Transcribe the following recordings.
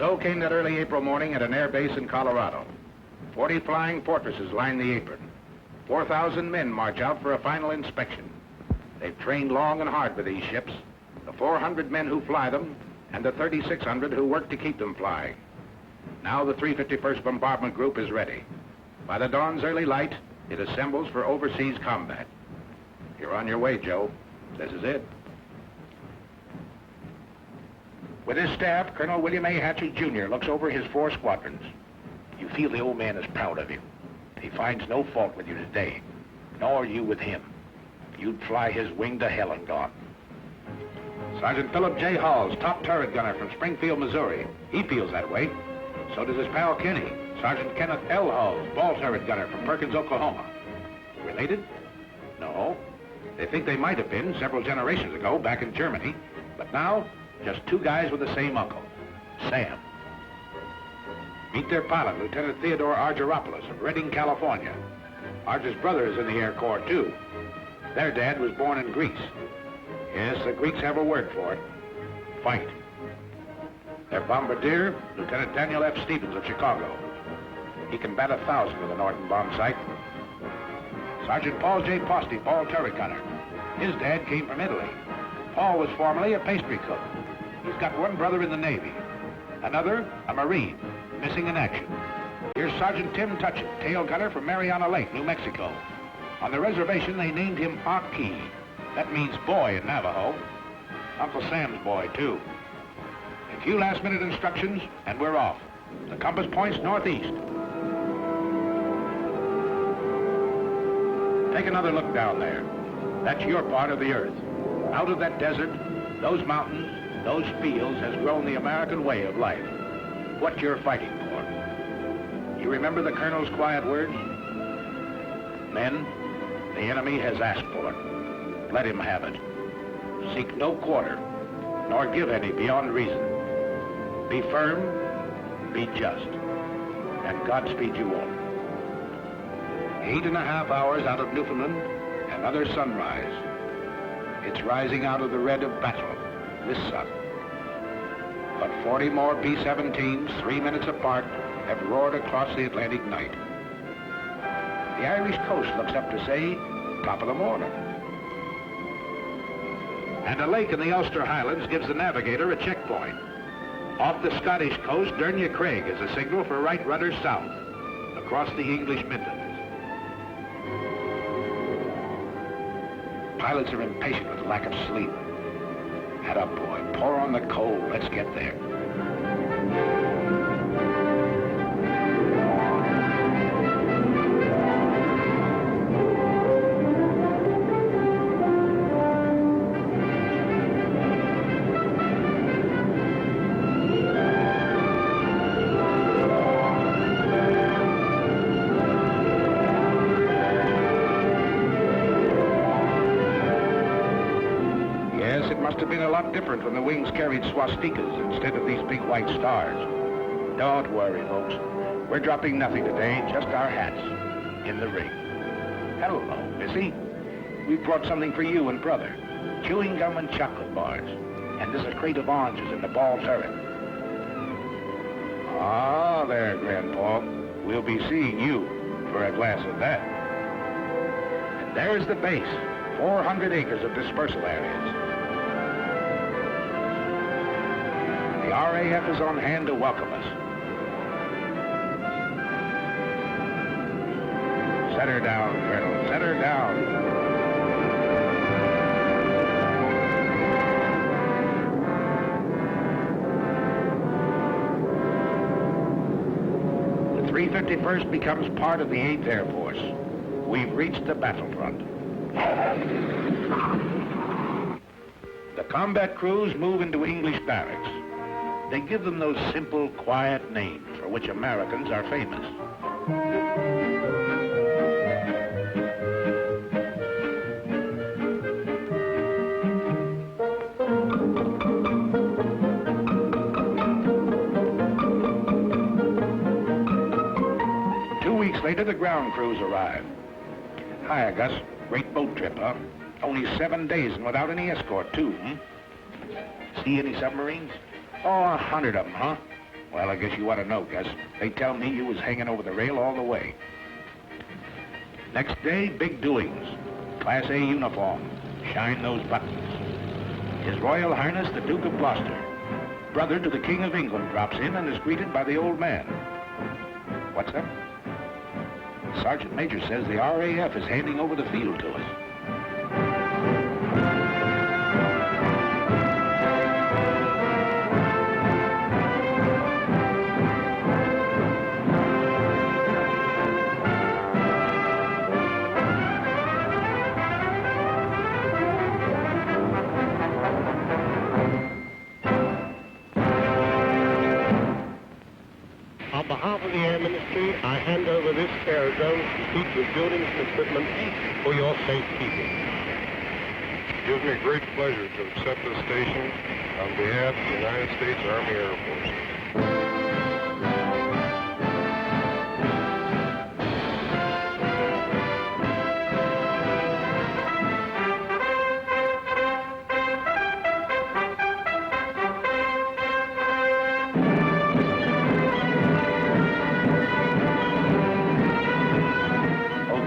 So came that early April morning at an air base in Colorado. 40 flying fortresses line the apron. 4,000 men march out for a final inspection. They've trained long and hard with these ships, the 400 men who fly them, and the 3,600 who work to keep them flying. Now the 351st Bombardment Group is ready. By the dawn's early light, it assembles for overseas combat. You're on your way, Joe. This is it. With his staff, Colonel William A. Hatchett, Jr. looks over his 4 squadrons. You feel the old man is proud of you. He finds no fault with you today, nor you with him. You'd fly his wing to hell and gone. Sergeant Philip J. Halls, top turret gunner from Springfield, Missouri. He feels that way. So does his pal Kenny, Sergeant Kenneth L. Halls, ball turret gunner from Perkins, Oklahoma. Related? No. They think they might have been several generations ago back in Germany, but now, just 2 guys with the same uncle, Sam. Meet their pilot, Lieutenant Theodore Argyropoulos of Redding, California. Argy's brother is in the Air Corps, too. Their dad was born in Greece. Yes, the Greeks have a word for it. Fight. Their bombardier, Lieutenant Daniel F. Stevens of Chicago. He can bat 1,000 with a Norton bomb sight. Sergeant Paul J. Posty, ball turret gunner. His dad came from Italy. Paul was formerly a pastry cook. He's got 1 brother in the Navy. Another, a Marine, missing in action. Here's Sergeant Tim Tutchet, tail gunner from Mariana Lake, New Mexico. On the reservation, they named him Aki. That means boy in Navajo. Uncle Sam's boy, too. A few last-minute instructions, and we're off. The compass points northeast. Take another look down there. That's your part of the earth. Out of that desert, those mountains, those fields has grown the American way of life. What you're fighting for. You remember the Colonel's quiet words? Men, the enemy has asked for it. Let him have it. Seek no quarter, nor give any beyond reason. Be firm, be just, and Godspeed you all. 8.5 hours out of Newfoundland, another sunrise. It's rising out of the red of battle, this sun. But 40 more B-17s, 3 minutes apart, have roared across the Atlantic night. The Irish coast looks up to say, top of the morning. And a lake in the Ulster Highlands gives the navigator a checkpoint. Off the Scottish coast, Dernya Craig is a signal for right rudder south, across the English Midlands. Pilots are impatient with the lack of sleep. Head up, boy. Pour on the coal. Let's get there. Must have been a lot different when the wings carried swastikas instead of these big white stars. Don't worry, folks. We're dropping nothing today, just our hats in the ring. Hello, Missy. We brought something for you and brother. Chewing gum and chocolate bars. And there's a crate of oranges in the ball turret. Ah, there, Grandpa. We'll be seeing you for a glass of that. And there's the base. 400 acres of dispersal areas. The RAF is on hand to welcome us. Set her down, Colonel. Set her down. The 351st becomes part of the 8th Air Force. We've reached the battlefront. The combat crews move into English barracks. They give them those simple, quiet names for which Americans are famous. Later, the ground crews arrive. Hiya, Gus. Great boat trip, huh? Only 7 days and without any escort, too, See any submarines? Oh, 100 of them, huh? Well, I guess you ought to know, Gus. They tell me you was hanging over the rail all the way. Next day, big doings. Class A uniform. Shine those buttons. His Royal Highness, the Duke of Gloucester, brother to the King of England, drops in and is greeted by the old man. What's up? Sergeant Major says the RAF is handing over the field to us. On behalf of the Air Ministry, I hand over this aerodrome complete with buildings and equipment for your safekeeping. It gives me great pleasure to accept this station on behalf of the United States Army Air Force.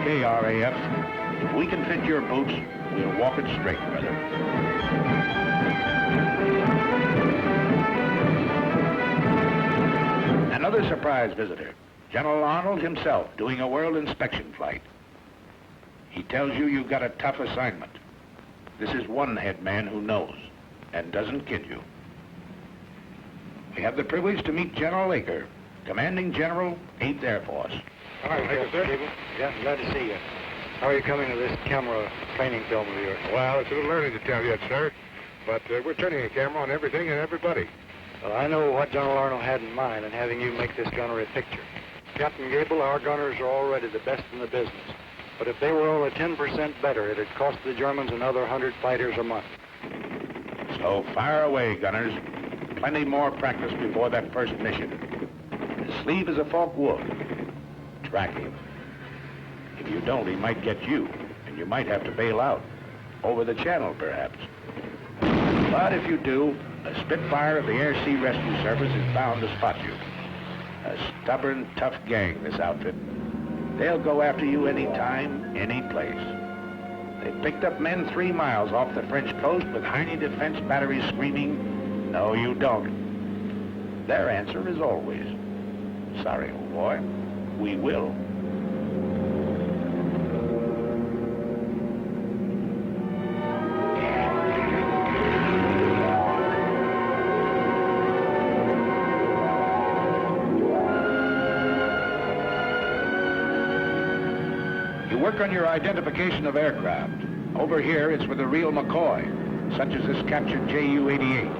Okay, RAF. If we can fit your boots, we'll walk it straight, brother. Another surprise visitor. General Arnold himself doing a world inspection flight. He tells you you've got a tough assignment. This is one head man who knows and doesn't kid you. We have the privilege to meet General Aker, Commanding General, 8th Air Force. All right, thank you, sir. Gable. Yeah, glad to see you. How are you coming to this camera training film of yours? Well, it's a little early to tell yet, sir, but we're turning a camera on everything and everybody. Well, I know what General Arnold had in mind in having you make this gunner a picture. Captain Gable, our gunners are already the best in the business. But if they were only 10% better, it'd cost the Germans another 100 fighters a month. So fire away, gunners. Plenty more practice before that first mission. His sleeve is a forked wood. Track him. If you don't, he might get you, and you might have to bail out. Over the channel, perhaps. But if you do, a Spitfire of the Air Sea Rescue Service is bound to spot you. A stubborn, tough gang, this outfit. They'll go after you any time, any place. They picked up men 3 miles off the French coast with Heine defense batteries screaming, "No, you don't." Their answer is always, "Sorry, old boy, we will." Work on your identification of aircraft. Over here, it's with a real McCoy, such as this captured Ju-88.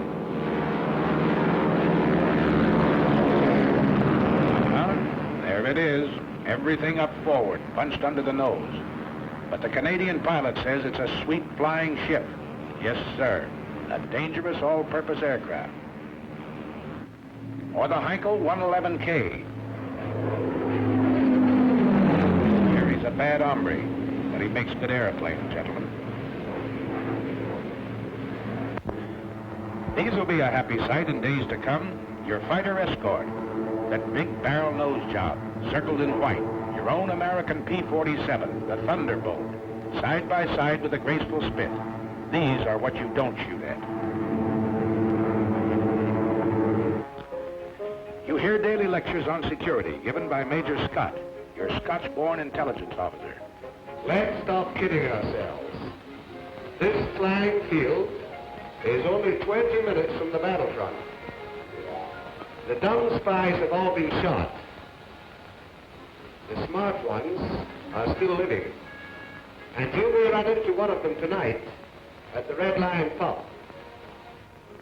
There it is. Everything up forward, punched under the nose. But the Canadian pilot says it's a sweet flying ship. Yes, sir. A dangerous all-purpose aircraft. Or the Heinkel 111K. He's a bad hombre, but he makes good airplanes, gentlemen. These will be a happy sight in days to come. Your fighter escort, that big barrel nose job, circled in white. Your own American P-47, the Thunderbolt, side by side with a graceful spit. These are what you don't shoot at. You hear daily lectures on security given by Major Scott, your Scotch-born intelligence officer. Let's stop kidding ourselves. This flying field is only 20 minutes from the battlefront. The dumb spies have all been shot. The smart ones are still living. And you may run into one of them tonight at the Red Lion pub.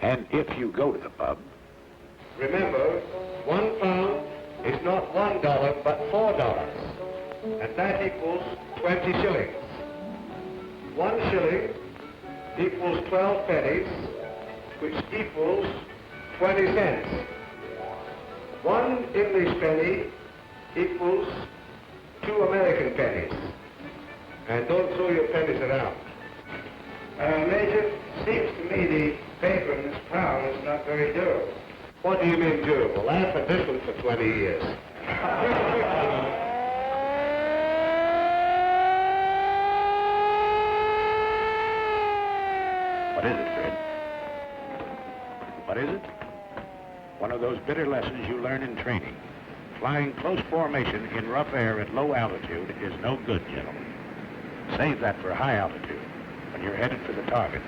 And if you go to the pub, remember, £1 is not $1, but $4. And that equals 20 shillings. 1 shilling equals 12 pennies, which equals 20 cents. 1 English penny equals 2 American pennies. And don't throw your pennies around. Major, seems to me the paper in this town is not very durable. What do you mean, do? Well, laugh at this one for 20 years. What is it, Fred? What is it? One of those bitter lessons you learn in training. Flying close formation in rough air at low altitude is no good, gentlemen. Save that for high altitude, when you're headed for the target.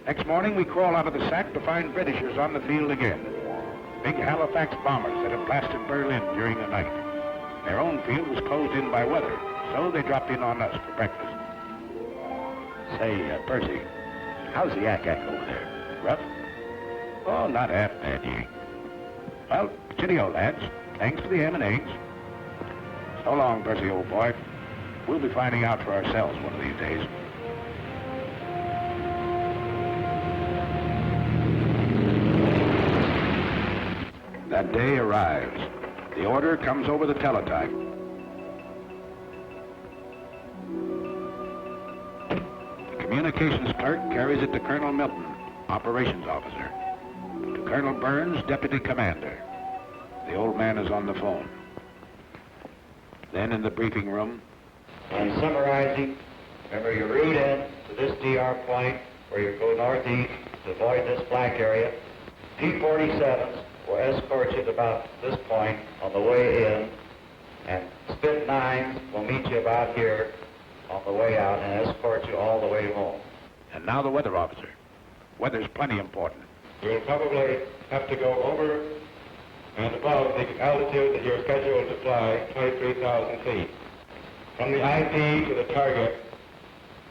Next morning, we crawl out of the sack to find Britishers on the field again. Big Halifax bombers that had blasted Berlin during the night. Their own field was closed in by weather, so they dropped in on us for breakfast. Say, Percy, how's the yak-yak over there? Rough? Oh, not half bad, Yank. Well, cheerio, lads. Thanks for the ham and eggs. So long, Percy, old boy. We'll be finding out for ourselves one of these days. That day arrives. The order comes over the teletype. The communications clerk carries it to Colonel Milton, operations officer. To Colonel Burns, deputy commander. The old man is on the phone. Then in the briefing room. I'm summarizing. Remember your route in to this DR point where you go northeast to avoid this black area. P-47s will escort you to about this point on the way in, and Spit 9s will meet you about here on the way out and escort you all the way home. And now the weather officer. Weather's plenty important. You'll probably have to go over and above the altitude that you're scheduled to fly, 23,000 feet. From the IP to the target,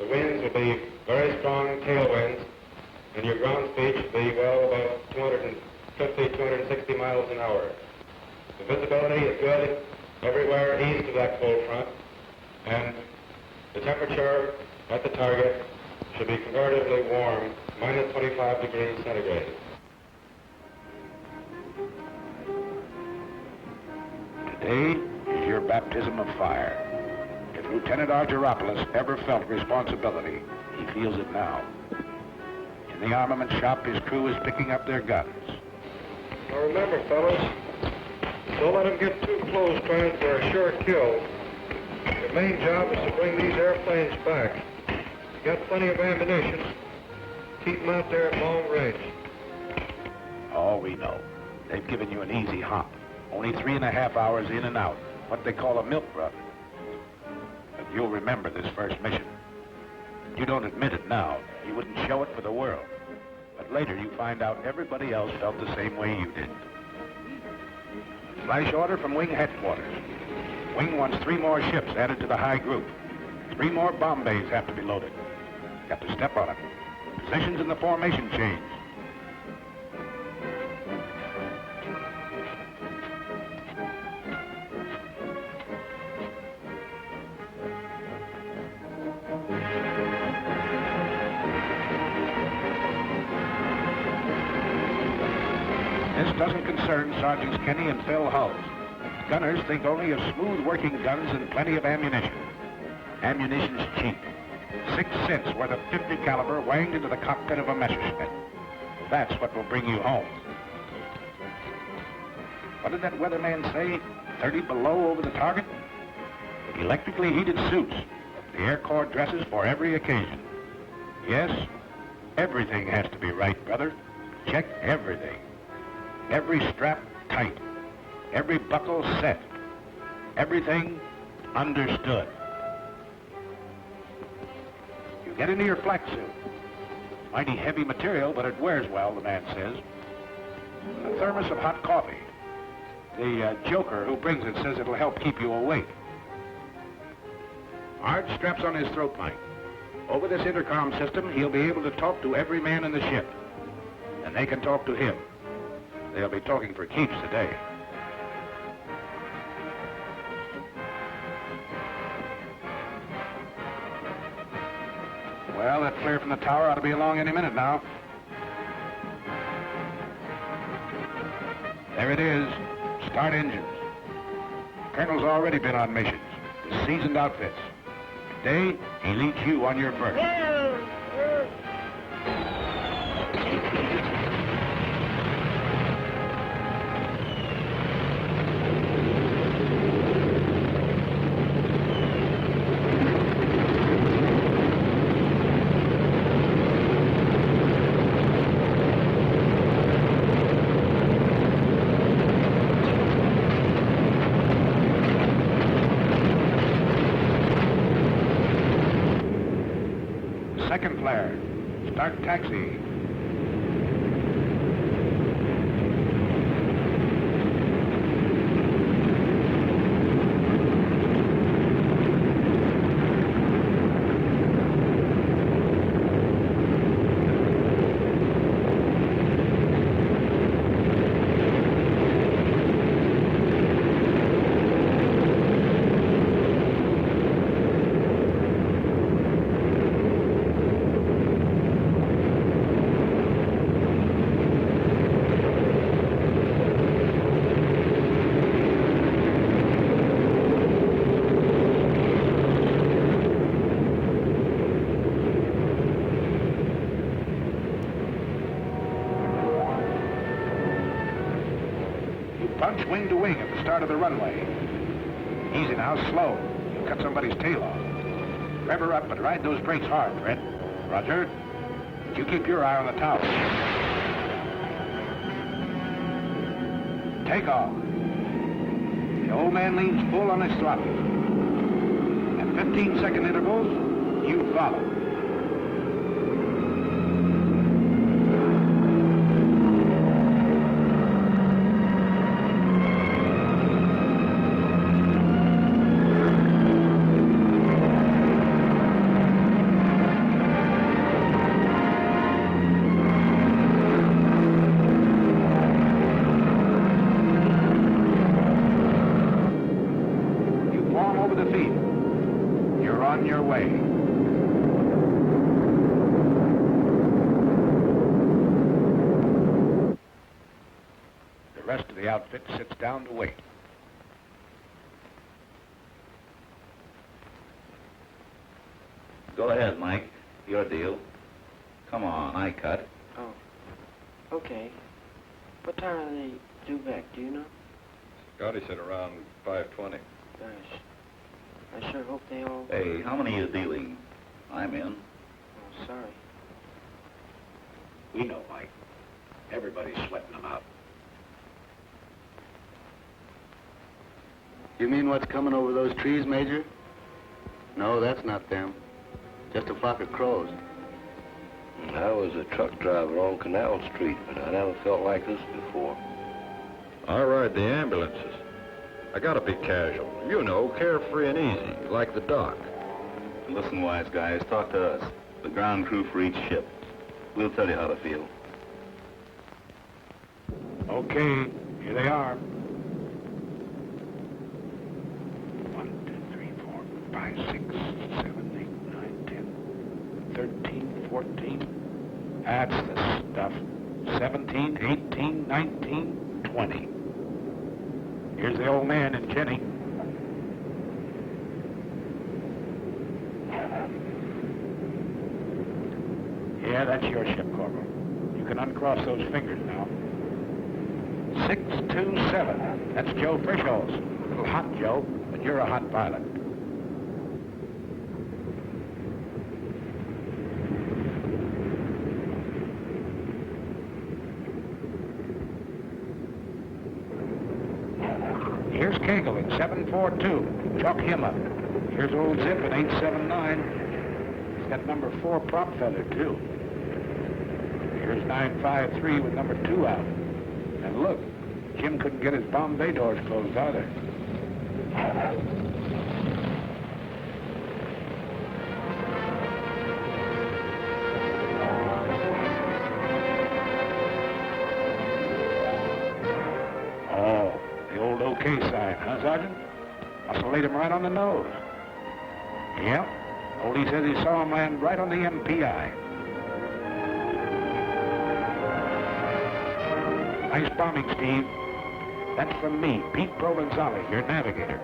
the winds will be very strong tailwinds, and your ground speed should be, well, about 260 miles an hour. The visibility is good everywhere east of that cold front, and the temperature at the target should be comparatively warm, minus 25 degrees centigrade. Today is your baptism of fire. If Lieutenant Argyropoulos ever felt responsibility, he feels it now. In the armament shop, his crew is picking up their guns. Now remember, fellas, don't let them get too close trying for a sure kill. Your main job is to bring these airplanes back. You got plenty of ammunition. Keep them out there at long range. Oh, we know. They've given you an easy hop. Only 3.5 hours in and out. What they call a milk run. But you'll remember this first mission. You don't admit it now. You wouldn't show it for the world. But later you find out everybody else felt the same way you did. Flash order from Wing headquarters. Wing wants 3 more ships added to the high group. 3 more bomb bays have to be loaded. Got to step on it. Positions in the formation change. This doesn't concern Sergeants Kenny and Phil Hulls. Gunners think only of smooth-working guns and plenty of ammunition. Ammunition's cheap. 6 cents worth of .50 caliber wanged into the cockpit of a Messerschmitt. That's what will bring you home. What did that weatherman say? 30 below over the target? Electrically heated suits. The Air Corps dresses for every occasion. Yes, everything has to be right, brother. Check everything. Every strap tight. Every buckle set. Everything understood. You get into your flak suit. Mighty heavy material, but it wears well, the man says. A thermos of hot coffee. The joker who brings it says it'll help keep you awake. Art straps on his throat mic. Over this intercom system, he'll be able to talk to every man in the ship. And they can talk to him. They'll be talking for keeps today. Well, that flare from the tower ought to be along any minute now. There it is. Start engines. Colonel's already been on missions with seasoned outfits. Today, he leads you on your berth. Second flare. Start taxi. Punch wing to wing at the start of the runway. Easy now, slow. You'll cut somebody's tail off. Rev her up, but ride those brakes hard, Fred. Roger. You keep your eye on the tower. Take off. The old man leans full on his throttle. At 15-second intervals, you follow. You're on your way. The rest of the outfit sits down to wait. Go ahead, Mike. Your deal. Come on, I cut. Oh, okay. What time are they due back, do you know? Scotty said around 5:20. Gosh, I sure hope they all... Hey, how many are you dealing? I'm in. Oh, sorry. We know, Mike. Everybody's sweating them out. You mean what's coming over those trees, Major? No, that's not them. Just a flock of crows. I was a truck driver on Canal Street, but I never felt like this before. I ride the ambulances. I gotta be casual. You know, carefree and easy, like the doc. Listen, wise guys, talk to us. The ground crew for each ship. We'll tell you how to feel. Okay, here they are. 1, 2, 3, 4, 5, 6, 7, 8, 9, 10, 13, 14. That's the stuff. 17, 18, 19, 20. Here's the old man and Jenny. Yeah, that's your ship, Corporal. You can uncross those fingers now. 627. That's Joe Frischholz. A little hot, Joe, but you're a hot pilot. Here's Gable in 742. Chalk him up. Here's old Zip in 879. He's got number 4 prop feather, too. Here's 953 with number 2 out. And look, Jim couldn't get his bomb bay doors closed either. Oh, the old OK sign, huh, Sergeant? Must have laid him right on the nose. Yep. Oldie says he saw him land right on the MPI. Nice bombing, Steve. That's from me, Pete Provenzali, your navigator.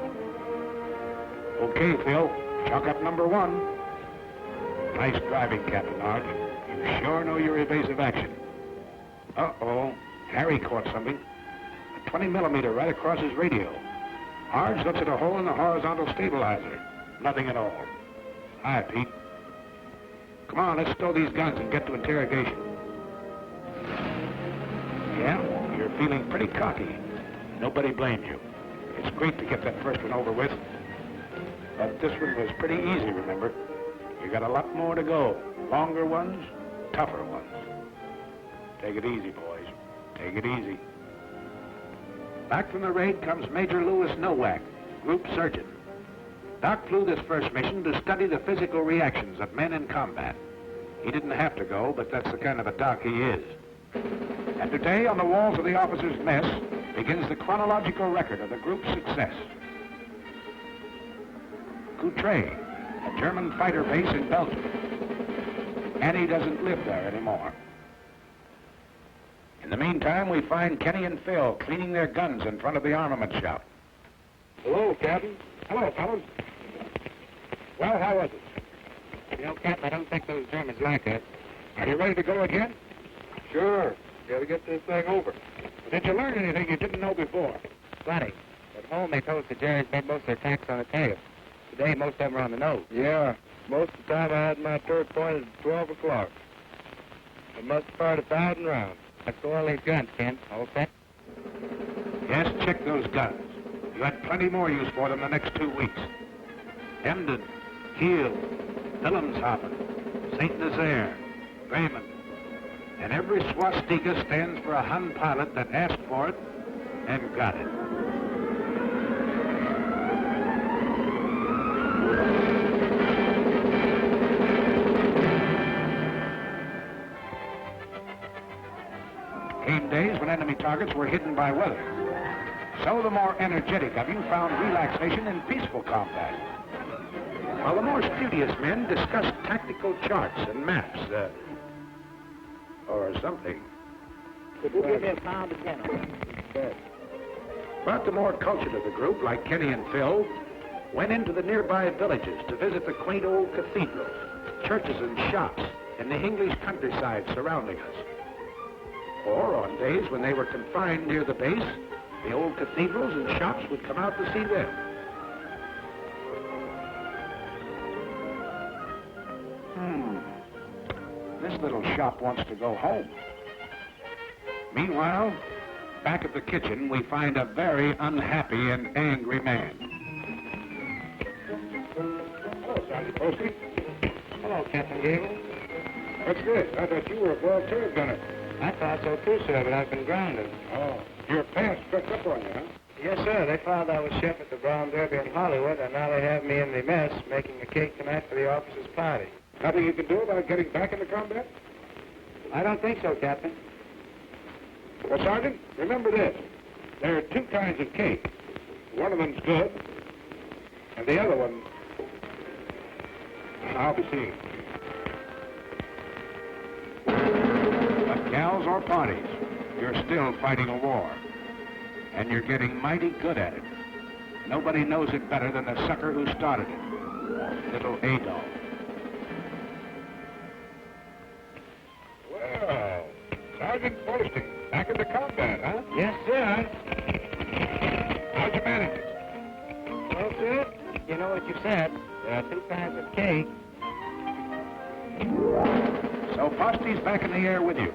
Okay, Phil, chalk up number 1. Nice driving, Captain Arch. You sure know your evasive action. Uh-oh, Harry caught something. A 20 millimeter right across his radio. Arch looks at a hole in the horizontal stabilizer. Nothing at all. Hi, Pete. Come on, let's stow these guns and get to interrogation. Yeah, you're feeling pretty cocky. Nobody blames you. It's great to get that first one over with. But this one was pretty easy, remember? You got a lot more to go. Longer ones, tougher ones. Take it easy, boys. Take it easy. Back from the raid comes Major Louis Nowak, Group Surgeon. Doc flew this first mission to study the physical reactions of men in combat. He didn't have to go, but that's the kind of a doc he is. And today, on the walls of the officers' mess, begins the chronological record of the group's success. Coutray, a German fighter base in Belgium. Annie doesn't live there anymore. In the meantime, we find Kenny and Phil cleaning their guns in front of the armament shop. Hello, Captain. Hello, fellas. Well, how was it? You know, Captain, I don't think those Germans like us. Are you ready to go again? Sure. Got to get this thing over. But did you learn anything you didn't know before? Plenty. At home, they told us the Jerry's made most of their attacks on the tail. Today, most of them are on the nose. Yeah. Most of the time, I had my turret pointed at 12 o'clock. I must have fired 1,000 rounds. Let's go all these guns, Ken. All set? Yes, check those guns. You had plenty more use for them the next 2 weeks. Emden, Kiel, Wilhelmshaven, St. Nazaire, Bremen. And every swastika stands for a Hun pilot that asked for it and got it. Came days when enemy targets were hidden by weather. So the more energetic of you found relaxation in peaceful combat, while the more studious men discussed tactical charts and maps, or something. Could you give me a pound again? But the more cultured of the group, like Kenny and Phil, went into the nearby villages to visit the quaint old cathedrals, churches and shops in the English countryside surrounding us. Or on days when they were confined near the base, the old cathedrals and shops would come out to see them. This little shop wants to go home. Meanwhile, back at the kitchen, we find a very unhappy and angry man. Hello, Sergeant Posty. Hello, Captain Gable. What's this? I thought you were a ball turret gunner. I thought so too, sir, but I've been grounded. Oh, your pants crept up on you, huh? Yes, sir. They found I was chef at the Brown Derby in Hollywood, and now they have me in the mess making a cake tonight for the officers' party. Nothing you can do about getting back into combat? I don't think so, Captain. Well, Sergeant, remember this. There are 2 kinds of cake. One of them's good, and the other one, I'll be seeing. But gals or parties, you're still fighting a war. And you're getting mighty good at it. Nobody knows it better than the sucker who started it. Little Adolf. Well, Sergeant Posty, back into combat, huh? Yes, sir. How'd you manage it? Well, sir, you know what you said. There are 2 kinds of cake. So Posty's back in the air with you.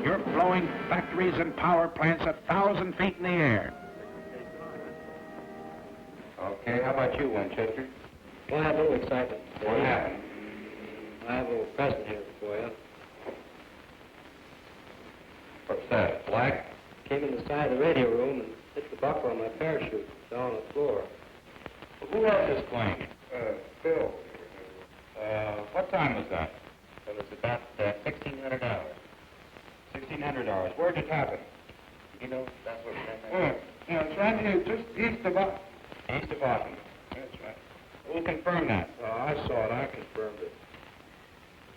You're blowing factories and power plants 1,000 feet in the air. Okay, how about you, Winchester? Well, I have a little excitement. What happened? I have a little present here for you. What's that, black? Came in the side of the radio room and hit the buckle on my parachute down on the floor. Who had this plane? Phil. What time was that? It was about $1,600. $1,600. Where'd it happen? You know, that's what Yeah, it's right here, just east of us. East of Austin. That's right. We'll confirm that. I saw it. I confirmed it.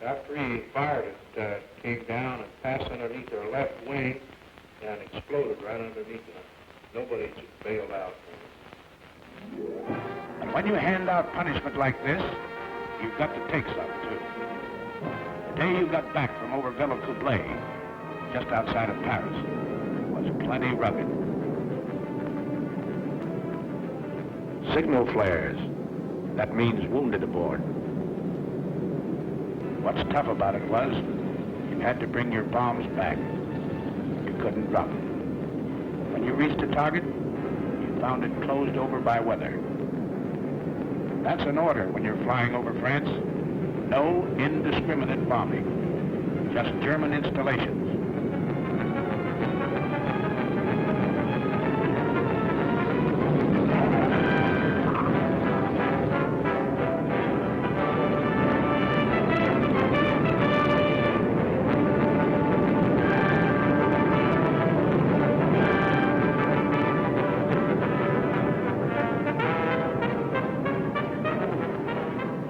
After he fired it, came down and passed underneath their left wing and exploded right underneath the Nobody bailed out. And when you hand out punishment like this, you've got to take some, too. The day you got back from over Villacoublay, just outside of Paris, was plenty rugged. Signal flares. That means wounded aboard. What's tough about it was, you had to bring your bombs back. You couldn't drop them. When you reached a target, you found it closed over by weather. That's an order when you're flying over France. No indiscriminate bombing. Just German installations.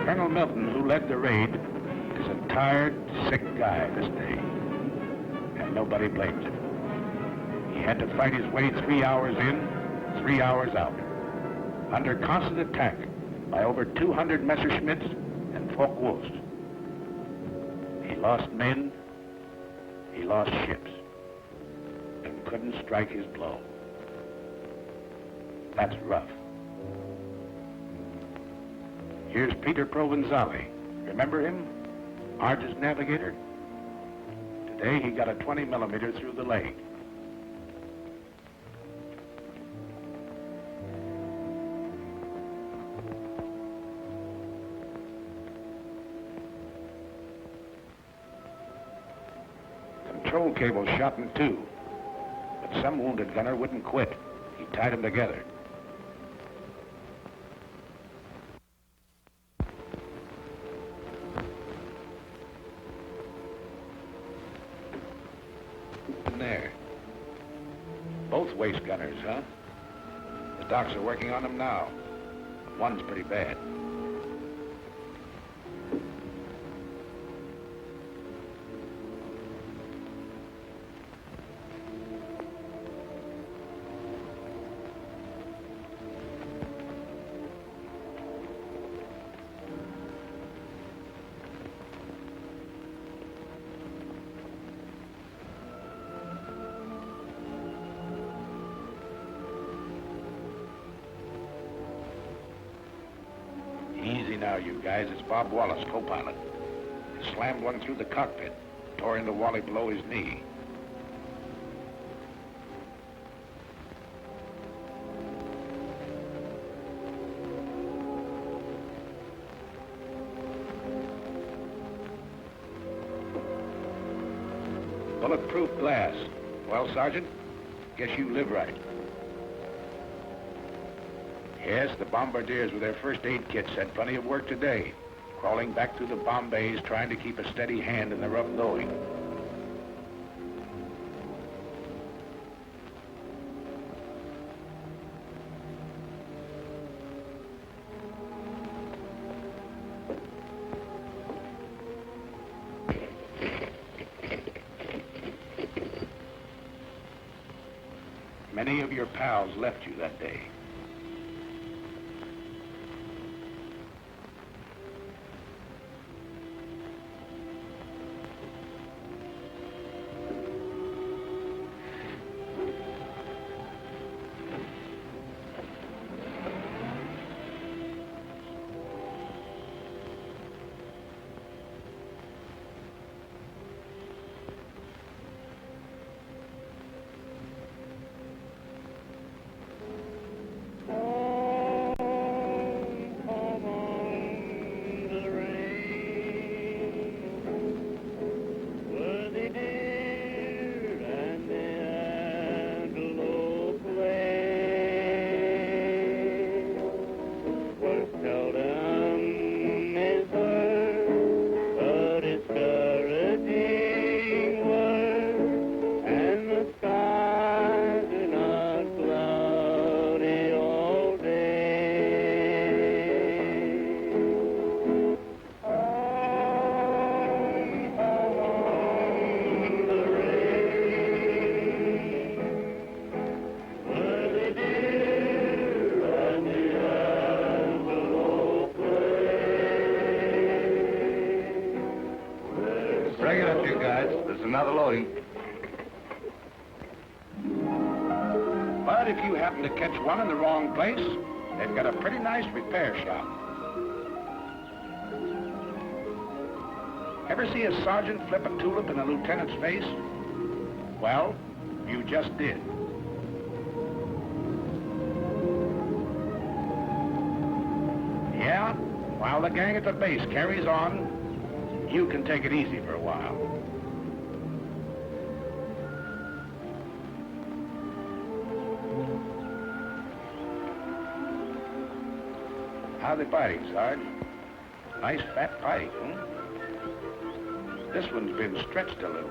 Colonel Milton, who led the raid, is a tired, sick guy this day, and nobody blames him. He had to fight his way 3 hours in, 3 hours out, under constant attack by over 200 Messerschmitts and Focke-Wulfs. He lost men, he lost ships, and couldn't strike his blow. That's rough. Here's Peter Provenzali. Remember him? Arge's navigator? Today he got a 20 millimeter through the leg. Control cable shot in two, but some wounded gunner wouldn't quit. He tied them together. There. Both waist gunners, huh? The docs are working on them now. One's pretty bad. Easy now, you guys. It's Bob Wallace, co-pilot. He slammed one through the cockpit, tore into Wally below his knee. Bulletproof glass. Well, Sergeant, guess you live right. Yes, the bombardiers with their first aid kits had plenty of work today, crawling back through the bomb bays, trying to keep a steady hand in the rough going. Many of your pals left you that day. another loading. But if you happen to catch one in the wrong place, they've got a pretty nice repair shop. Ever see a sergeant flip a tulip in a lieutenant's face? Well, you just did. Yeah, while the gang at the base carries on, you can take it easy for a while. How they fighting, Sarge? Nice fat fight, huh? This one's been stretched a little.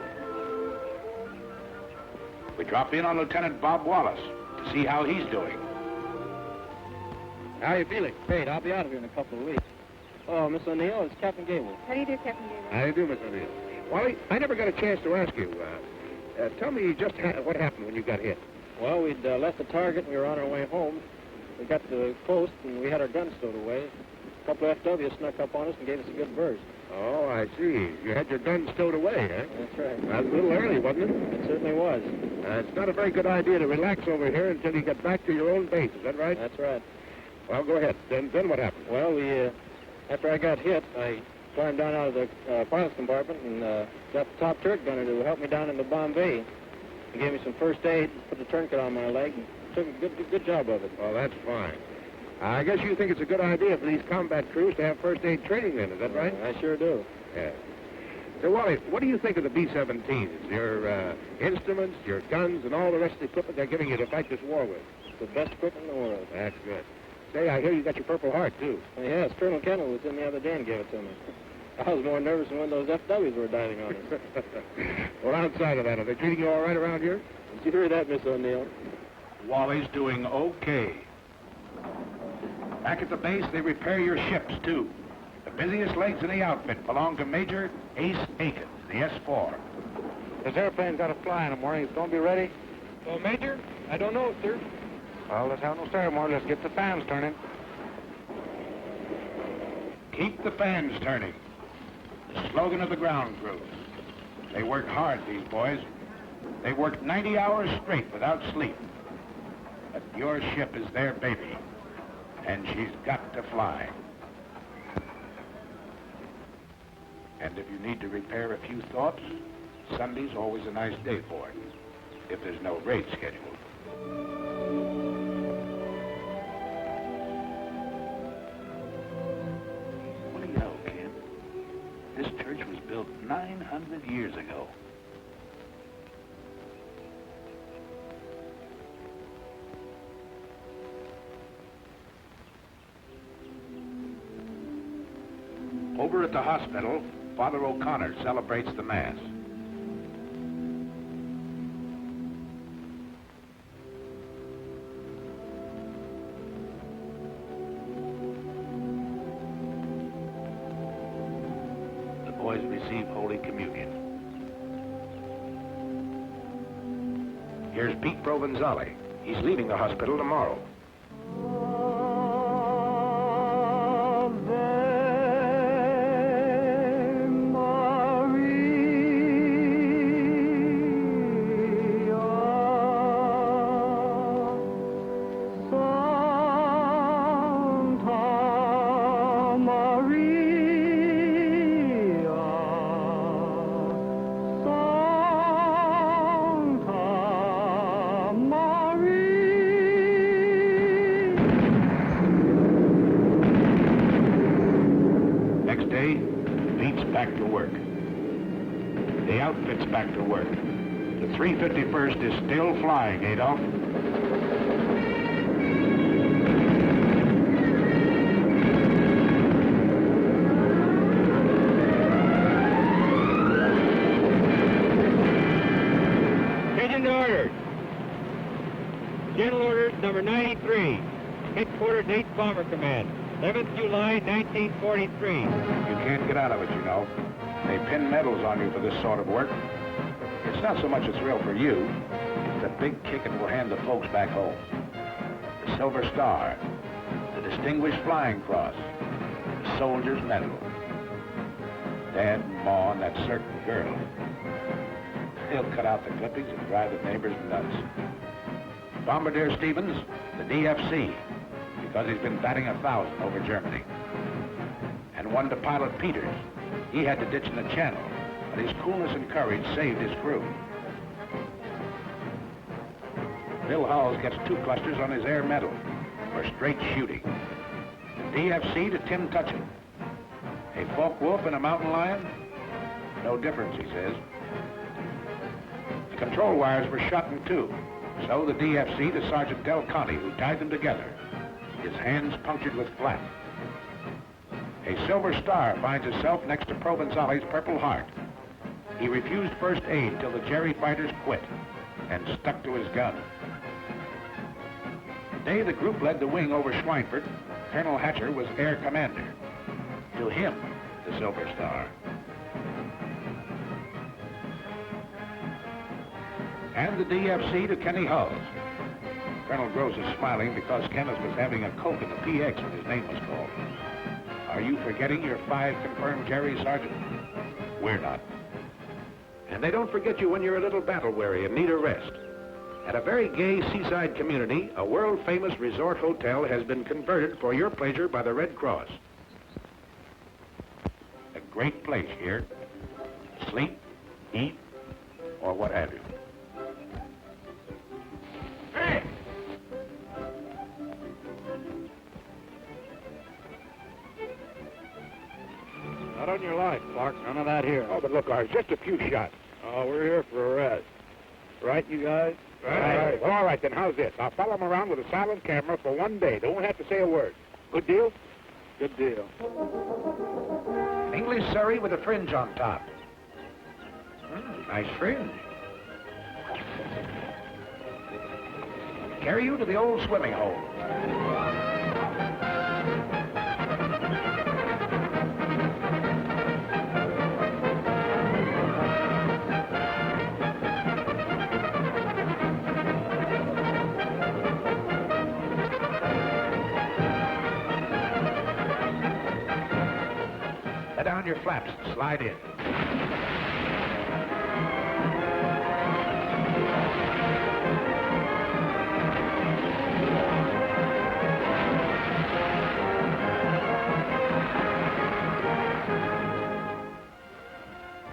We drop in on Lieutenant Bob Wallace to see how he's doing. How are you feeling? Great, I'll be out of here in a couple of weeks. Oh, Miss O'Neill, it's Captain Gable. How do you do, Captain Gable? How do you do, Miss O'Neill? Wally, I never got a chance to ask you. Tell me just what happened when you got hit. Well, we'd left the target and we were on our way home. We got to the post and we had our guns stowed away. A couple of FWs snuck up on us and gave us a good burst. Oh, I see. You had your guns stowed away, huh? That's right. That was a little early, wasn't it? It certainly was. It's not a very good idea to relax over here until you get back to your own base. Is that right? That's right. Well, go ahead. Then what happened? Well, after I got hit, I climbed down out of the pilot's compartment and got the top turret gunner to help me down in the bomb bay. He gave me some first aid, put the tourniquet on my leg, and took a good job of it. Well, that's fine. I guess you think it's a good idea for these combat crews to have first aid training then, is that right? I sure do. Yeah. So, Wally, what do you think of the B-17s? Your instruments, your guns, and all the rest of the equipment they're giving you to fight this war with? It's the best equipment in the world. That's good. Say, I hear you got your Purple Heart, too. Yes, Colonel Kendall was in the other day and gave it to me. I was more nervous than when those FWs were diving on us. Well, outside of that, are they treating you all right around here? Did you hear that, Miss O'Neill? Wally's doing okay. Back at the base, they repair your ships, too. The busiest legs in the outfit belong to Major Ace Aiken, the S-4. This airplane's got to fly in the morning. It's going to be ready? Well, Major, I don't know, sir. Well, let's have no ceremony. Let's get the fans turning. Keep the fans turning. The slogan of the ground crew. They work hard, these boys. They work 90 hours straight without sleep. But your ship is their baby, and she's got to fly. And if you need to repair a few thoughts, Sunday's always a nice day for it, if there's no raid scheduled. What do you know, kid? This church was built 900 years ago. Over at the hospital, Father O'Connor celebrates the Mass. The boys receive Holy Communion. Here's Pete Provenzale. He's leaving the hospital tomorrow. Back to work. The 351st is still flying, Adolf. Attention orders. General Orders number 93. Headquarters 8th Bomber Command. 11th July, 1943. You can't get out of it, you know. They pin medals on you for this sort of work. It's not so much a thrill for you. It's a big kick it will hand the folks back home. The Silver Star, the Distinguished Flying Cross, the Soldier's Medal. Dad and Ma and that certain girl. He'll cut out the clippings and drive the neighbors nuts. Bombardier Stevens, the DFC, because he's been batting 1,000 over Germany. And one to Pilot Peters. He had to ditch in the channel, but his coolness and courage saved his crew. Bill Hulls gets 2 clusters on his air medal for straight shooting. DFC to Tim Tutchin. A Focke Wulf and a mountain lion? No difference, he says. The control wires were shot in 2. So the DFC to Sergeant Del Conte, who tied them together, his hands punctured with flak. A Silver Star finds itself next to Provenzali's Purple Heart. He refused first aid till the Jerry fighters quit and stuck to his gun. The day the group led the wing over Schweinfurt, Colonel Hatcher was air commander. To him, the Silver Star. And the DFC to Kenny Hulls. Colonel Gross is smiling because Kenneth was having a Coke in the PX when his name was called. Are you forgetting your 5 confirmed Jerry, Sergeant? We're not. And they don't forget you when you're a little battle-weary and need a rest. At a very gay seaside community, a world-famous resort hotel has been converted for your pleasure by the Red Cross. A great place here. Sleep, eat, or what have you. Hey! Not on your life, Clark. None of that here. Oh, but look, ours, just a few shots. Oh, we're here for a rest. Right, you guys? Right. Well, all right, then, how's this? I'll follow him around with a silent camera for 1 day. They won't have to say a word. Good deal? Good deal. An English Surrey with a fringe on top. Nice fringe. Carry you to the old swimming hole. Let down your flaps and slide in.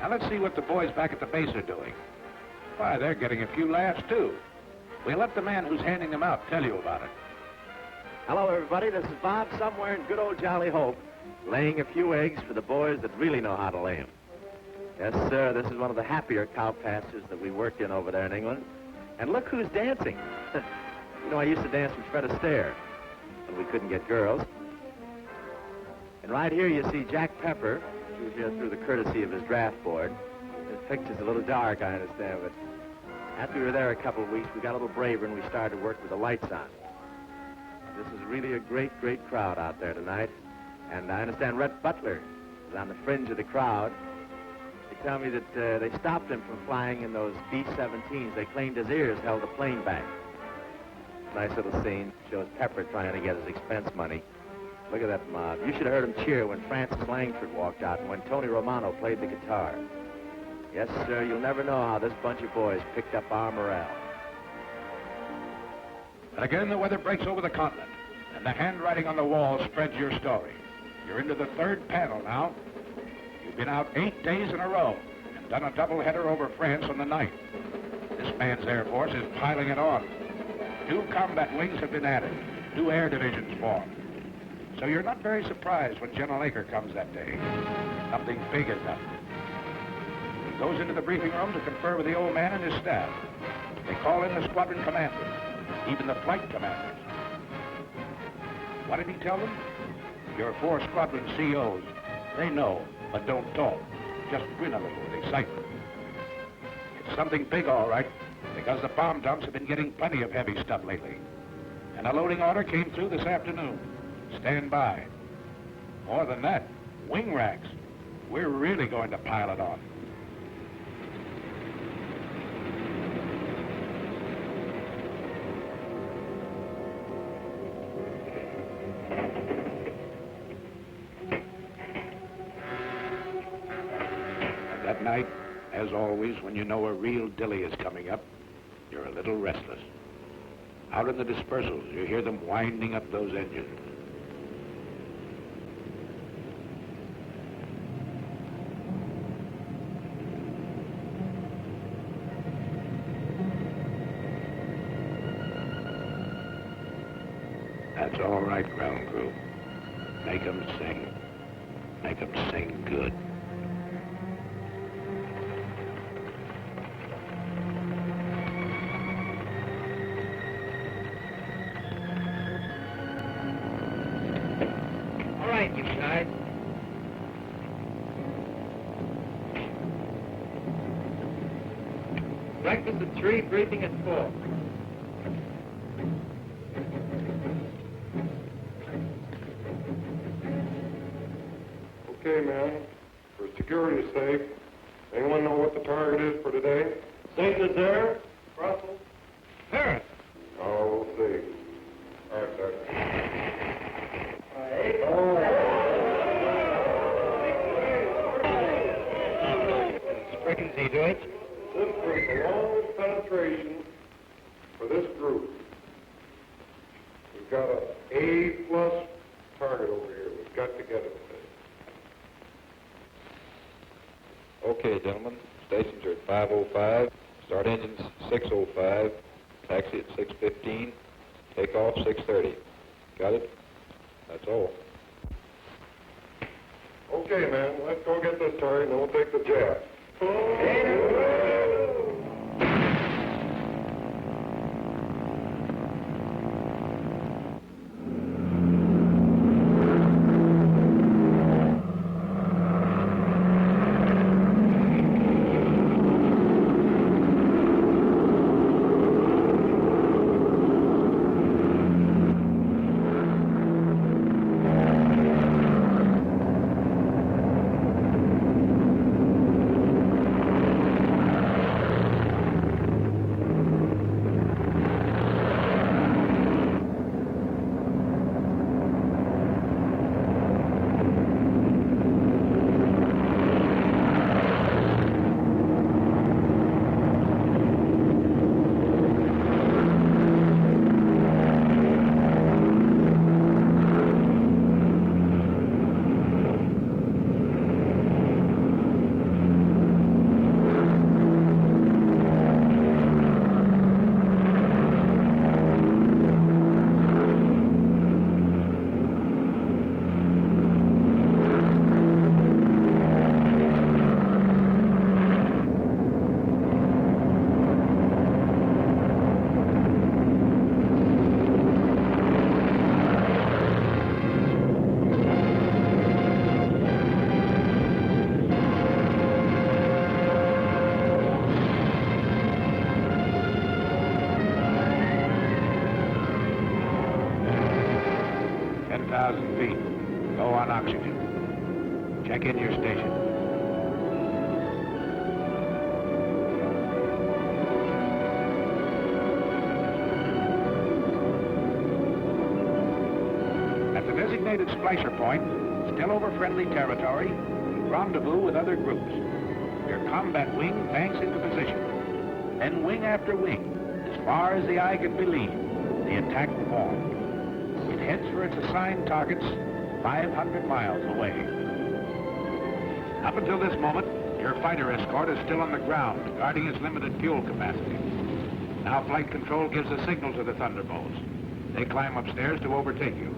Now let's see what the boys back at the base are doing. Why, they're getting a few laughs, too. We'll let the man who's handing them out tell you about it. Hello, everybody. This is Bob, somewhere in good old Jolly Hope, laying a few eggs for the boys that really know how to lay them. Yes, sir, this is one of the happier cow pastures that we worked in over there in England. And look who's dancing. You know, I used to dance with Fred Astaire, but we couldn't get girls. And right here you see Jack Pepper, who's here through the courtesy of his draft board. His picture's a little dark, I understand, but after we were there a couple of weeks, we got a little braver and we started to work with the lights on. This is really a great, great crowd out there tonight. And I understand Rhett Butler is on the fringe of the crowd. They tell me that they stopped him from flying in those B-17s. They claimed his ears held the plane back. Nice little scene. Shows Pepper trying to get his expense money. Look at that mob. You should have heard him cheer when Francis Langford walked out and when Tony Romano played the guitar. Yes, sir, you'll never know how this bunch of boys picked up our morale. And again, the weather breaks over the continent, and the handwriting on the wall spreads your story. You're into the 3rd panel now. You've been out 8 days in a row and done a doubleheader over France on the 9th. This man's Air Force is piling it on. 2 combat wings have been added, 2 air divisions formed. So you're not very surprised when General Aker comes that day. Something big is up. He goes into the briefing room to confer with the old man and his staff. They call in the squadron commanders, even the flight commanders. What did he tell them? Your 4 squadron COs, they know, but don't talk. Just grin a little with excitement. It's something big, all right, because the bomb dumps have been getting plenty of heavy stuff lately. And a loading order came through this afternoon. Stand by. More than that, wing racks. We're really going to pile it on. That night, As always, when you know a real dilly is coming up, you're a little restless. Out in the dispersals, you hear them winding up those engines. That's all right, ground crew. Make 'em sing. Make 'em sing good. All right, you guys. Breakfast at 3, briefing at 4. Okay, man. For security's sake, anyone know what the target is for today? St. Nazaire? Brussels? Paris. Oh, we'll see. All right, sir. Sprechen Sie Deutsch? This was the longest penetration for this group. We've got an A+ target over here. We've got to get it today. Okay, gentlemen. Stations are at 5:05. Start engines 6:05. Taxi at 6:15. Take off 6:30. Got it? That's all. Okay, man. Let's go get this target and then we'll take the jab. Oxygen. Check in your station. At the designated splicer point, still over friendly territory, rendezvous with other groups. Your combat wing banks into position. Then wing after wing, as far as the eye can believe, the attack formed. It heads for its assigned targets 500 miles away. Up until this moment, your fighter escort is still on the ground, guarding its limited fuel capacity. Now flight control gives a signal to the Thunderbolts. They climb upstairs to overtake you.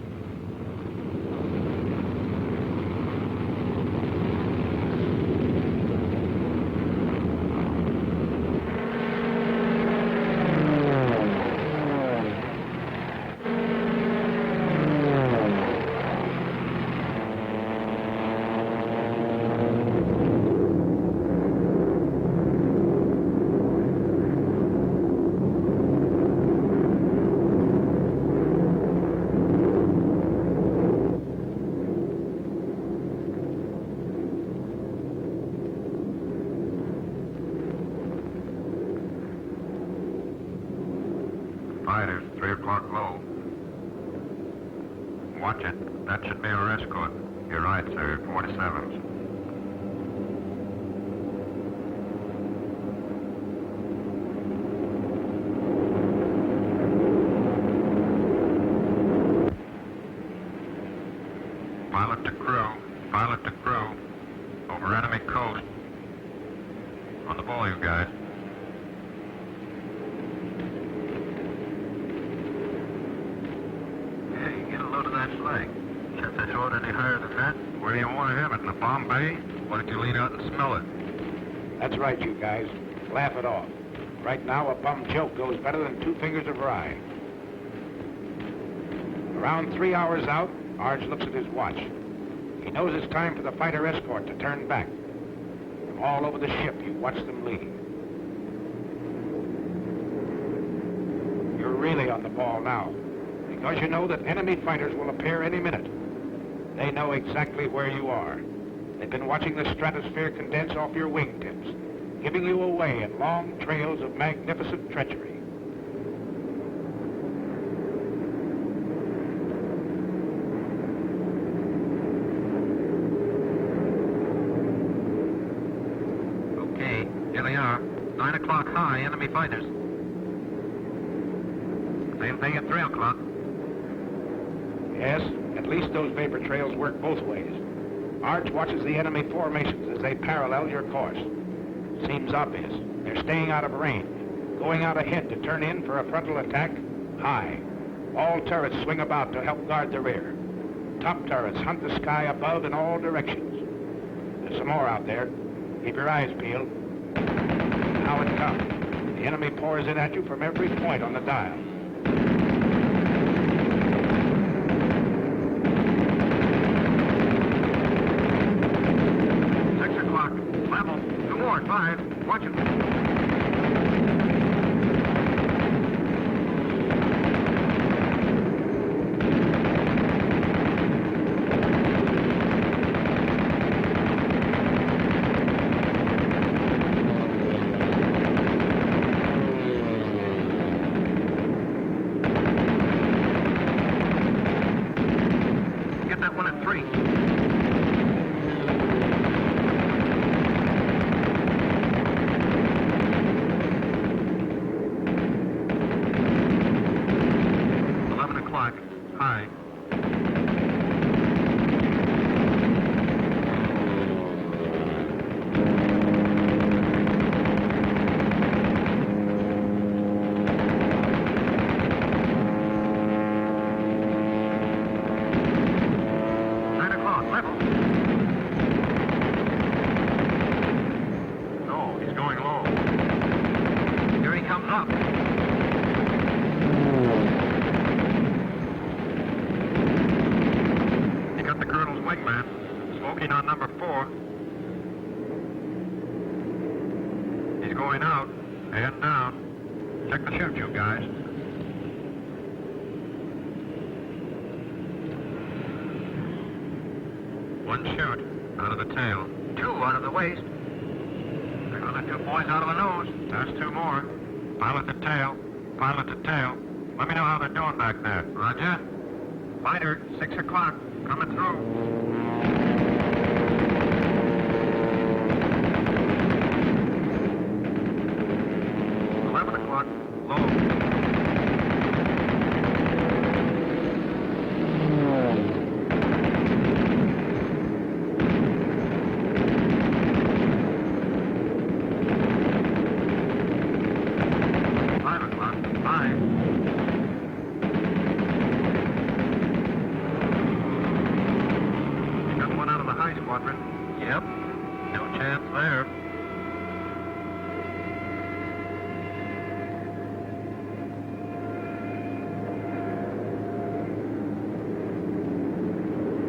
Fighters, 3 o'clock low. Watch it. That should be our escort. You're right, sir. 47s. Pilot to crew. Pilot to crew. Over enemy coast. On the ball, you guys. Hey, get a load of that flag. Can't that load any higher than that? Where do you want to have it? In the bomb bay? Why don't you lean out and smell it? That's right, you guys. Laugh it off. Right now, a bum joke goes better than 2 fingers of rye. Around 3 hours out, Arge looks at his watch. He knows it's time for the fighter escort to turn back. From all over the ship, you watch them leave. You're really on the ball now, because you know that enemy fighters will appear any minute. They know exactly where you are. They've been watching the stratosphere condense off your wingtips, giving you away in long trails of magnificent treachery. Okay, here they are. 9 o'clock high, enemy fighters. Same thing at 3 o'clock. Yes, at least those vapor trails work both ways. Arch watches the enemy formations as they parallel your course. Seems obvious. They're staying out of range, going out ahead to turn in for a frontal attack high. All turrets swing about to help guard the rear. Top turrets hunt the sky above in all directions. There's some more out there. Keep your eyes peeled. Now it comes. The enemy pours in at you from every point on the dial. Level. 2 more. 5. Watch it. Get that one at 3. High. No, he's going low. Here he comes up. Wingman, smoking on number 4. He's going out and down. Check the chute, you guys. One chute out of the tail. 2 out of the waist. There are the 2 boys out of the nose. That's 2 more. Pilot to tail. Pilot to tail. Let me know how they're doing back there. Roger. Fighter, 6 o'clock. Coming through. Yep, no chance there.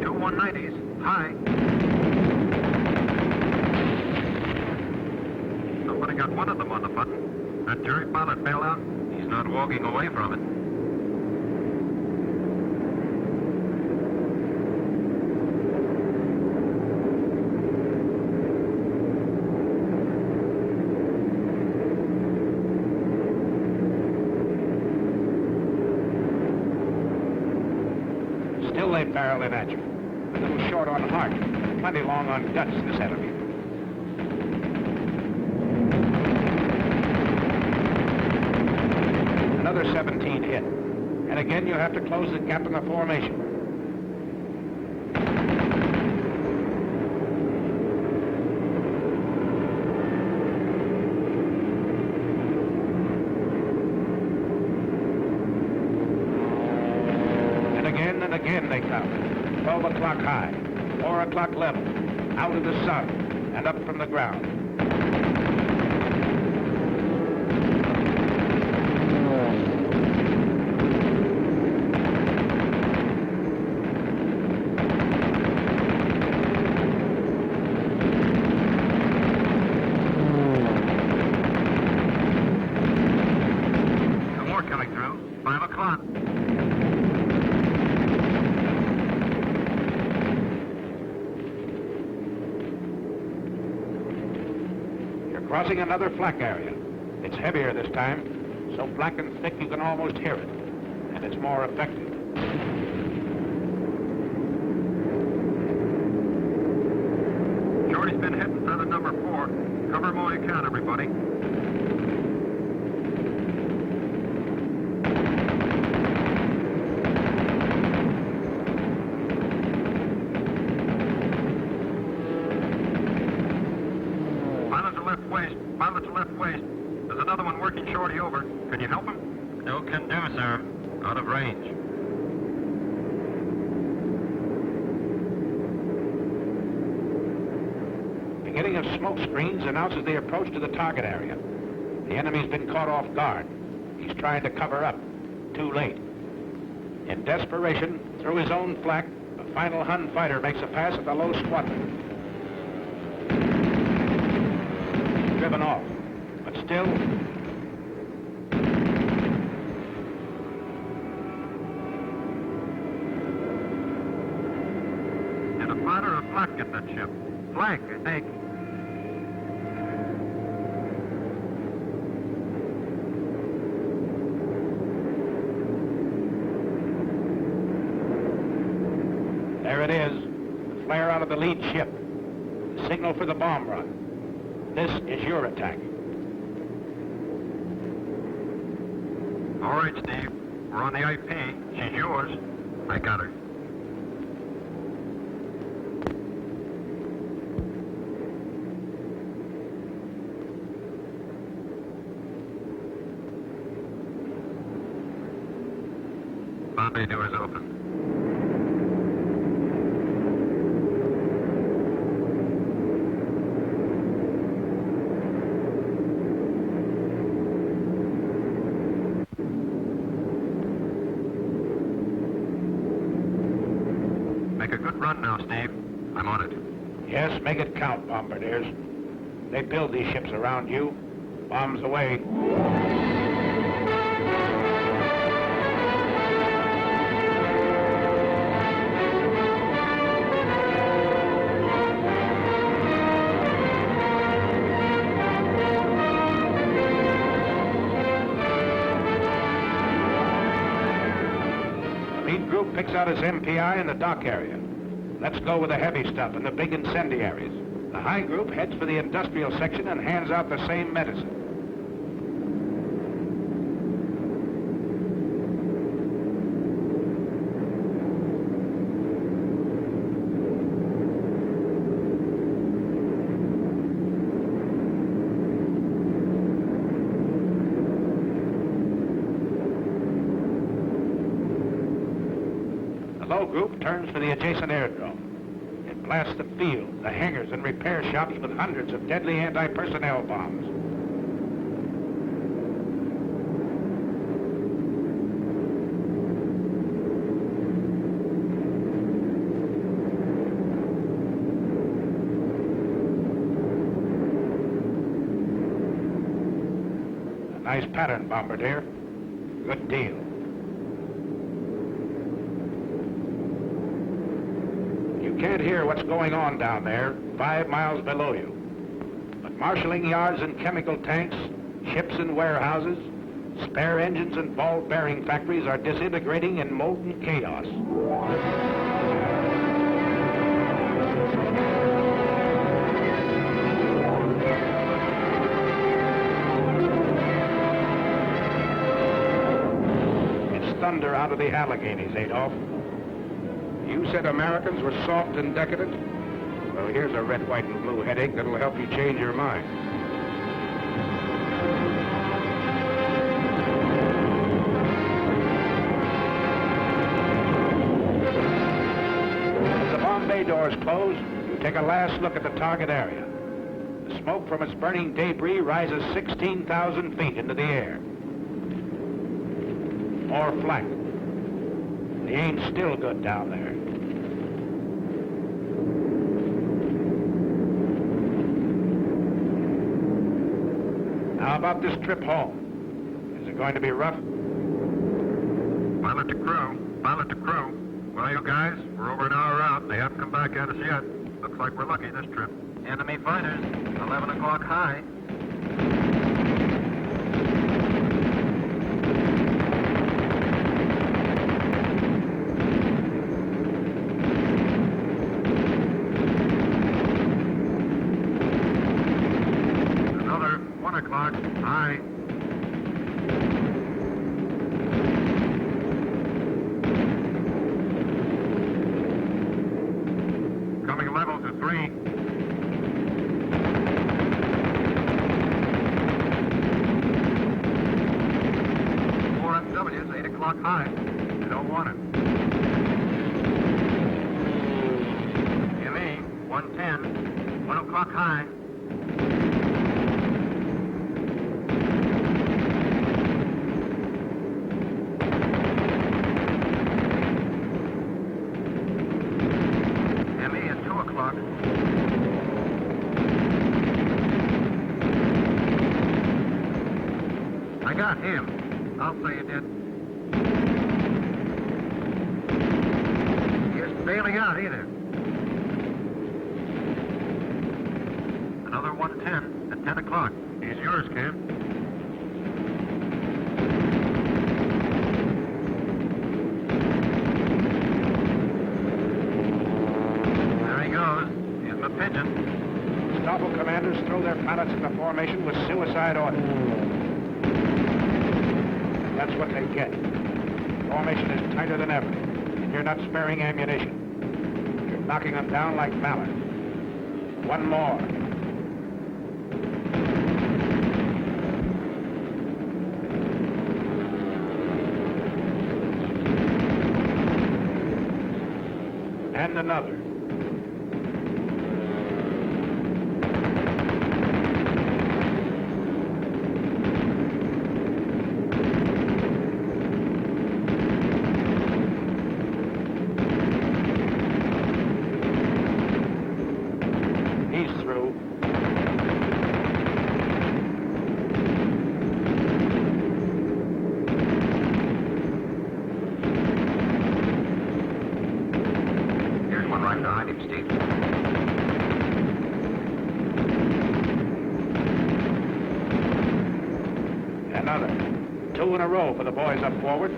Two 190s, high. Somebody got one of them on the button. That jury pilot bailed out. He's not walking away from it. Still they barrel in at you. A little short on heart, plenty long on guts, this enemy. Another 17 hit. And again, you have to close the gap in the formation. Again and again they come. 12 o'clock high, 4 o'clock level, out of the sun, and up from the ground. Crossing another flak area. It's heavier this time, so black and thick you can almost hear it, and it's more effective. Shorty's been hitting feather number 4. Cover them all you can, everybody. Pilot to left waist. There's another one working Shorty over. Can you help him? No can do, sir. Out of range. Beginning of smoke screens announces the approach to the target area. The enemy's been caught off guard. He's trying to cover up. Too late. In desperation, through his own flak, the final Hun fighter makes a pass at the low squadron. Driven off, but still. Did a fighter or flak get that ship? Flak, I think. There it is, the flare out of the lead ship. The signal for the bomb run. This is your attack. All right, Steve. We're on the IP. She's yours. I got her. Bombay doors open. Make a good run now, Steve. I'm on it. Yes, make it count, bombardiers. They build these ships around you. Bombs away. The lead group picks out its MPI in the dock area. Let's go with the heavy stuff and the big incendiaries. The high group heads for the industrial section and hands out the same medicine. The low group turns for the adjacent airdrome. It blasts the field, the hangars, and repair shops with hundreds of deadly anti-personnel bombs. A nice pattern, Bombardier. Good deal. You can't hear what's going on down there, 5 miles below you. But marshalling yards and chemical tanks, ships and warehouses, spare engines and ball bearing factories are disintegrating in molten chaos. It's thunder out of the Alleghenies, Adolf. You said Americans were soft and decadent? Well, here's a red, white, and blue headache that'll help you change your mind. bay doors close, you take a last look at the target area. The smoke from its burning debris rises 16,000 feet into the air. More flak. The aim's still good down there. How about this trip home? Is it going to be rough? Pilot to crew. Pilot to crew. Well, you guys, we're over an hour out. They haven't come back at us yet. Looks like we're lucky this trip. Enemy fighters, 11 o'clock high. Another 1 o'clock high. Coming level to 3. W's, 8 o'clock high. You don't want it. ME, 110, 1 o'clock high. ME at 2 o'clock. I got him. I'll say you did. He isn't bailing out either. Another 110 at 10 o'clock. He's yours, Ken. There he goes. Here's my pigeon. Staffel commanders throw their pilots into formation with suicide orders. That's what they get. Formation is tighter than ever. You're not sparing ammunition. You're knocking them down like mallards. One more. And another. Another. 2 in a row for the boys up forward.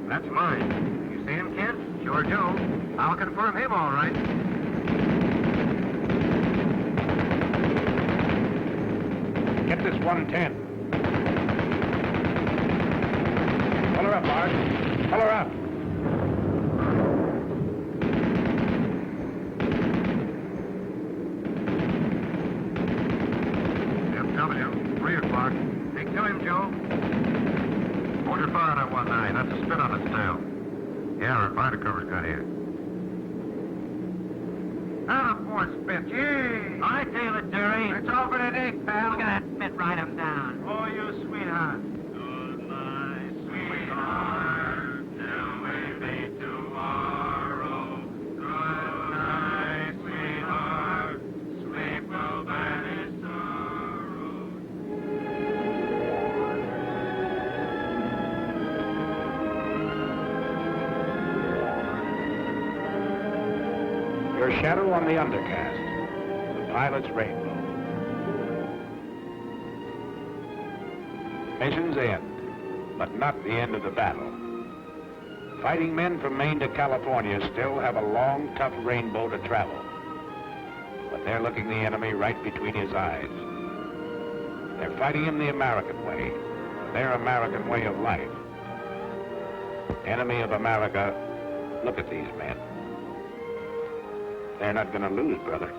That's mine. You see him, Ken? Sure do. I'll confirm him all right. Get this 110. Pull her up, Mark. Pull her up. FW, 3 o'clock. Take to him, Joe. Hold your fire on that 1-9. That's a spit on its tail. Yeah, our fighter cover's got here. Ah, poor spit. Gee! I tell it, Jerry. It's all for today, pal. Look at that spit ride him down. Oh, you sweetheart. Good night, sweetheart. Till we meet tomorrow. Good night, sweetheart. Sleep will banish sorrow. Your shadow on the undercast. The pilot's rainbow. Mission's end, but not the end of the battle. Fighting men from Maine to California still have a long, tough rainbow to travel. But they're looking the enemy right between his eyes. They're fighting him the American way, their American way of life. Enemy of America, look at these men. They're not going to lose, brother.